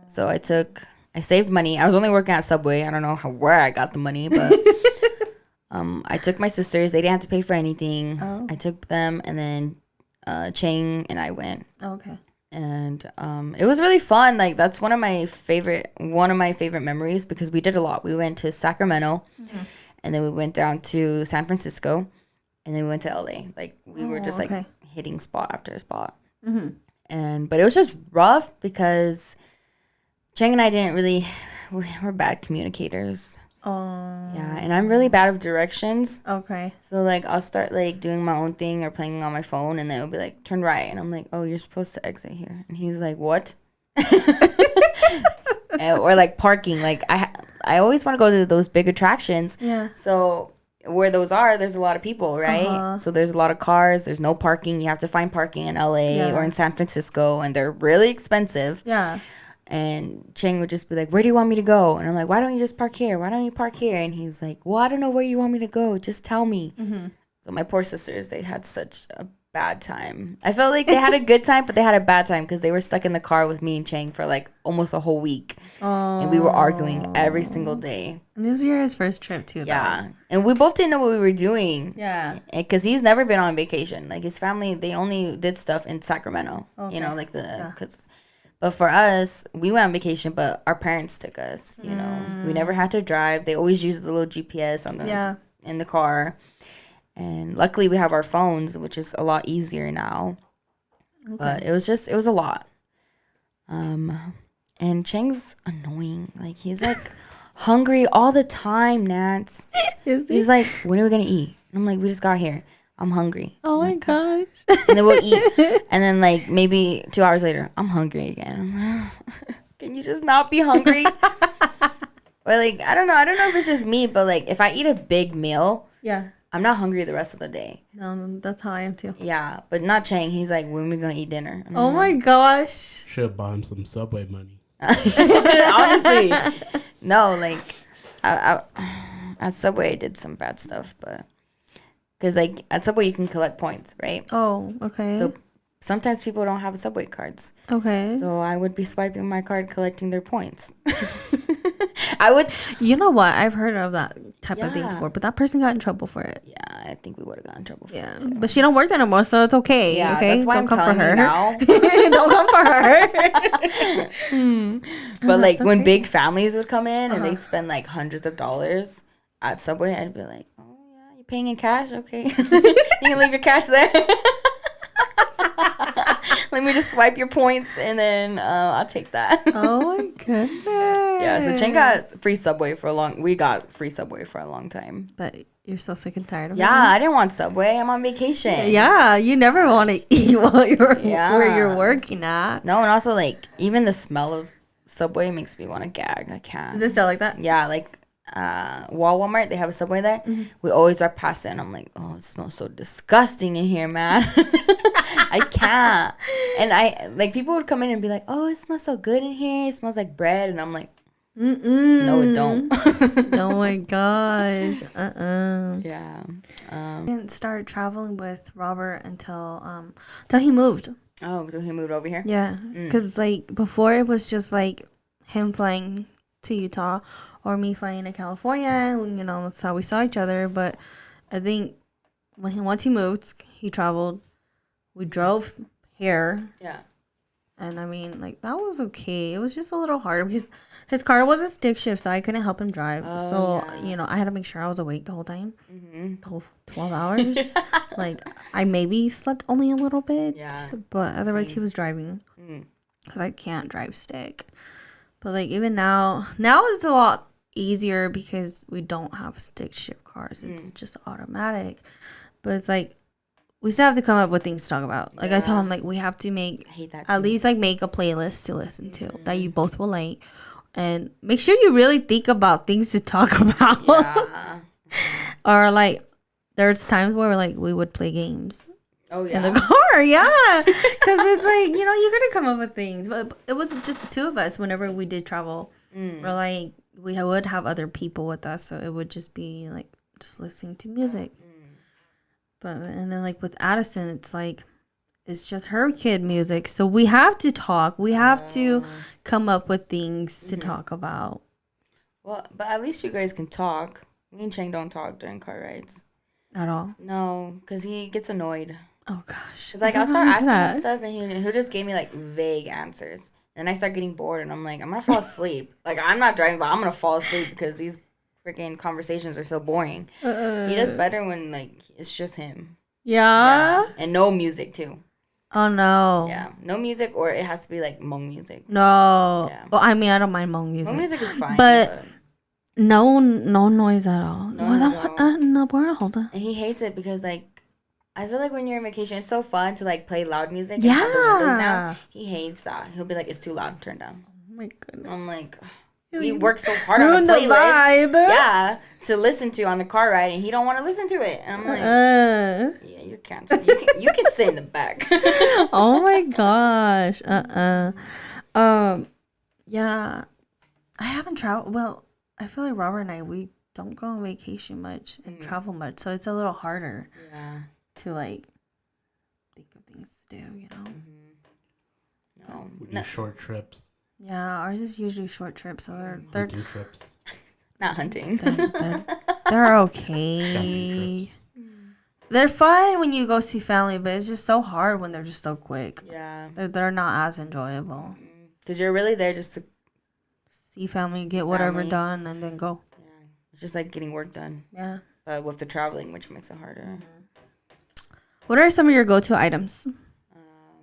So I saved money. I was only working at Subway. I don't know where I got the money, but I took my sisters. They didn't have to pay for anything. Oh. I took them, and then Cheng and I went. Oh, okay. And it was really fun. Like that's one of my favorite memories because we did a lot. We went to Sacramento, and then we went down to San Francisco, and then we went to LA. Like we were just like hitting spot after spot. But it was just rough because Cheng and I we're bad communicators. Oh. Yeah, and I'm really bad with directions. Okay. So, like, I'll start, like, doing my own thing or playing on my phone, and then it'll be like, turn right. And I'm like, oh, you're supposed to exit here. And he's like, what? Or, like, parking. Like, I always want to go to those big attractions. Yeah. So, where those are, there's a lot of people, right? So, there's a lot of cars. There's no parking. You have to find parking in LA or in San Francisco, and they're really expensive. Yeah. And Cheng would just be like, where do you want me to go? And I'm like, why don't you just park here? Why don't you park here? And he's like, well, I don't know where you want me to go. Just tell me. So my poor sisters, they had such a bad time. I felt like they had a good time, but they had a bad time because they were stuck in the car with me and Cheng for like almost a whole week. And we were arguing every single day. And this was his first trip too. Yeah. And we both didn't know what we were doing. Yeah. Because he's never been on vacation. Like his family, they only did stuff in Sacramento. Okay. You know, like But for us, we went on vacation, but our parents took us, you know. We never had to drive. They always used the little GPS in the car. And luckily we have our phones, which is a lot easier now. Okay. But it was a lot. And Cheng's annoying. Like, he's like hungry all the time, Nats. He's like, when are we going to eat? And I'm like, we just got here. I'm hungry. Oh my gosh. And then we'll eat. And then like maybe 2 hours later, I'm hungry again. Can you just not be hungry? Or like, I don't know if it's just me, but like if I eat a big meal, I'm not hungry the rest of the day. No, that's how I am too. Yeah, but not Chang. He's like, when are we gonna eat dinner? Oh my gosh. Should have bought him some Subway money. Honestly. No, like I at Subway I did some bad stuff, but because like at Subway you can collect points, right? Oh, okay. So sometimes people don't have Subway cards. Okay. So I would be swiping my card, collecting their points. I would. You know what? I've heard of that type of thing before, but that person got in trouble for it. Yeah, I think we would have gotten in trouble for it too. But she don't work there no more, so it's okay. Yeah, okay? that's why don't I'm come telling for her. you now. Don't come for her. But like when big families would come in and they'd spend like hundreds of dollars at Subway, I'd be like, oh yeah, you're paying in cash? Okay. You can leave your cash there. Let me just swipe your points and then I'll take that. Oh my goodness. Yeah, so Chen got free Subway for a long. We got free Subway for a long time. But you're so sick and tired of it. Yeah, I didn't want Subway. I'm on vacation. Yeah, you never want to eat while you're where you're working at. No, and also like even the smell of Subway makes me want to gag. I can't. Is it still like that? Yeah, like Walmart, they have a Subway there. Mm-hmm. We always drive past it and I'm like, oh, it smells so disgusting in here, man. I can't. And I like people would come in and be like, oh, it smells so good in here. It smells like bread. And I'm like, no, it don't. Oh my gosh. Yeah. I didn't start traveling with Robert until he moved. Oh, so he moved over here? Yeah. Because like before it was just like him flying to Utah or me flying to California. You know, that's how we saw each other. But I think once he moved, he traveled. We drove here. Yeah. And I mean, like, that was okay. It was just a little harder because his car was a stick shift, so I couldn't help him drive. You know, I had to make sure I was awake the whole time. The whole 12 hours. Like, I maybe slept only a little bit. Yeah. But otherwise, he was driving. Because I can't drive stick. But, like, even now it's a lot easier because we don't have stick shift cars. It's just automatic. But it's like, we still have to come up with things to talk about. Like, I told him, like, we have to make, at least, like, make a playlist to listen to that you both will like. And make sure you really think about things to talk about. Yeah. Or, like, there's times where, like, we would play games. Oh, yeah. In the car, yeah. Because it's like, you know, you're going to come up with things. But it was just the two of us whenever we did travel. We're like, we would have other people with us. So it would just be, like, just listening to music. But and then like with Addison, it's like it's just her kid music. So we have to talk. We have to come up with things to talk about. Well, but at least you guys can talk. Me and Cheng don't talk during car rides. At all? No, because he gets annoyed. Oh gosh. It's like I'll start asking him stuff and he'll just give me like vague answers. And I start getting bored and I'm like, I'm gonna fall asleep. Like I'm not driving, but I'm gonna fall asleep because these freaking conversations are so boring. He does better when like it's just him. Yeah. And no music too. Oh no. Yeah, no music, or it has to be like Hmong music. No. Yeah. Well, I mean, I don't mind Hmong music. Hmong music is fine, but no noise at all. No, hold on. And he hates it because like I feel like when you're on vacation, it's so fun to like play loud music. And have the windows down. He hates that. He'll be like, "It's too loud. Turn down." Oh my goodness. I'm like. We work so hard on the playlist, to listen to on the car ride, and he don't want to listen to it. And I'm like, yeah, you can't. You can sit in the back. Oh my gosh. Yeah, I haven't traveled. Well, I feel like Robert and we don't go on vacation much and travel much, so it's a little harder. To like think of things to do. You know. We do short trips. Yeah, ours is usually short trips or they're hunting trips. Not hunting. They're okay. They're fun when you go see family, but it's just so hard when they're just so quick. Yeah, they're not as enjoyable. Because you're really there just to see family, get whatever done, and then go. Yeah, it's just like getting work done. Yeah, with the traveling, which makes it harder. What are some of your go-to items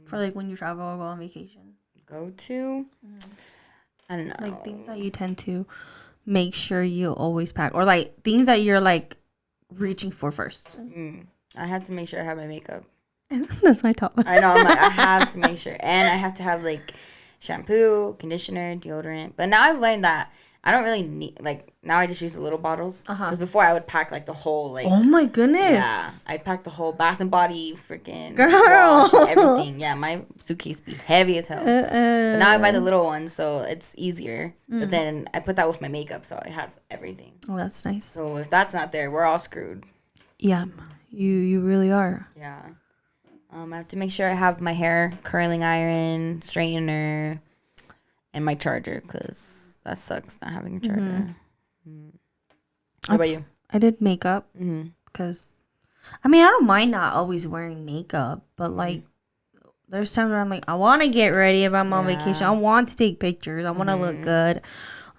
for like when you travel or go on vacation? Go to I don't know. Like things that you tend to make sure you always pack, or like things that you're like reaching for first. I have to make sure I have my makeup. That's my top. I know. I'm like, I have to make sure, and I have to have like shampoo, conditioner, deodorant. But now I've learned that I don't really need, like, now I just use the little bottles. Because before I would pack, like, the whole, like. Oh, my goodness. Yeah. I'd pack the whole Bath and Body freaking wash and everything. Yeah, my suitcase be heavy as hell. But now I buy the little ones, so it's easier. But then I put that with my makeup, so I have everything. Oh, that's nice. So if that's not there, we're all screwed. Yeah, you really are. Yeah. I have to make sure I have my hair curling iron, straightener, and my charger, because that sucks not having a charger. What about you? I did makeup because, I mean, I don't mind not always wearing makeup, but like there's times where I'm like, I want to get ready if I'm on vacation. I want to take pictures. I want to look good.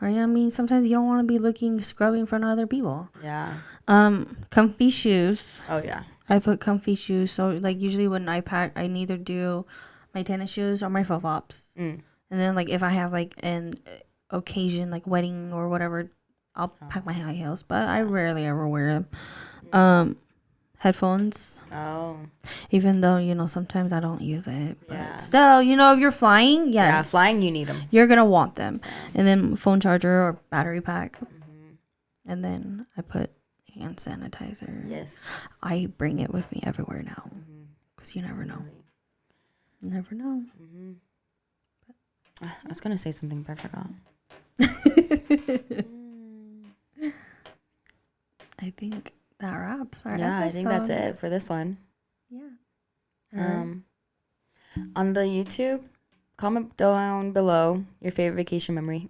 Or, I mean, sometimes you don't want to be looking scrubby in front of other people. Yeah. Comfy shoes. Oh, yeah. I put comfy shoes. So, like, usually when I pack, I neither do my tennis shoes or my flip-flops. And then, like, if I have, like, an occasion, like wedding or whatever, I'll pack my high heels. But I rarely ever wear them. Headphones. Oh. Even though, you know, sometimes I don't use it. But still, you know, if you're flying, yes. Yeah, flying, you need them. You're going to want them. And then phone charger or battery pack. And then I put hand sanitizer. Yes. I bring it with me everywhere now. Because you never know. You never know. I was going to say something, but I forgot. I think that wraps our episode. I think that's it for this one. Yeah. On the YouTube, comment down below your favorite vacation memory.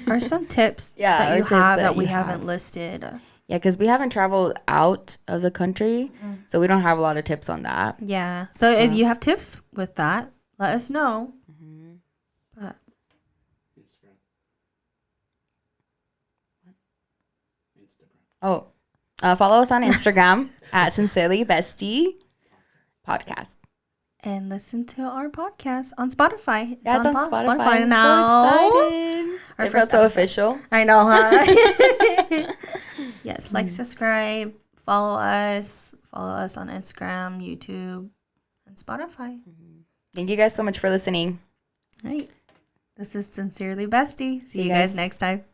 Or some tips that you have that we haven't listed. Yeah, because we haven't traveled out of the country, so we don't have a lot of tips on that. Yeah. So if you have tips with that, let us know. But follow us on Instagram at Sincerely Bestie Podcast. And listen to our podcast on Spotify. It's on Spotify now. So excited. Our first so official. I know, huh? Yes, like, subscribe, follow us on Instagram, YouTube, and Spotify. Thank you guys so much for listening. All right. This is Sincerely Bestie. See you guys next time.